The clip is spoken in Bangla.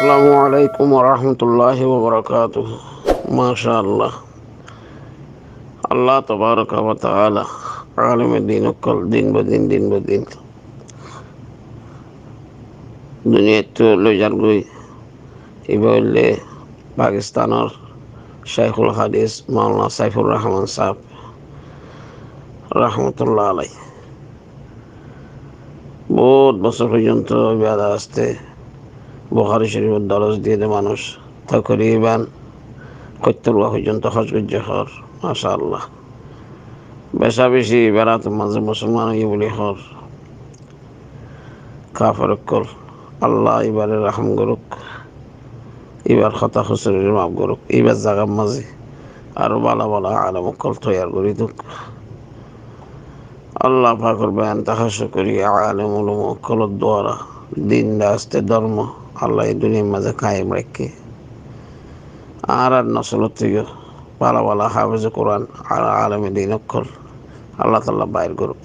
আসসালামু আলাইকুম ওরহমতুল্লাহি ওবরাকাতুহ। মাশাআল্লাহ, আল্লাহ তবারক ওয়া তাআলা আলিমে দিন অকল দিন ব দিন দুনিয়াত লৈ যাৰ গৈ এইবাৰলে পাকিস্তানৰ শাইখুল হাদিস মাওলানা সাইফুর রহমান সাহেব রহমতুল্লাহ আলাই বহুত বছর পর্যন্ত বেদা আসতে বুখারী শরীফের দরজ দিয়ে মানুষ তকরিবান ৭০ পর্যন্ত হজ করছে হর। মাশাআল্লাহ, বেশা বেশি বেড়াতে মাঝে মুসলমান হয়ে বলি হর কাফের কল আল্লাহ এবারে রাহম করুক, এবার কথা খুচুরির মাফ করুক, এবার জাগার মাঝে আরো বালা বালা আলম কল তৈয়ার করি দুক। আল্লাহ পাকর বেয়ান তাহাস করি আলম উলুম কলত দ্বারা দিন রাস্তে ধর্ম আল্লাহ এই দুনিয়ার মাঝে কায়েম রাখে আর নসল থেকে বালা বালা হাফেজ কোরআন আর আলমে দিন অক্ষর আল্লাহ তাল্লাহ বাইর করুক।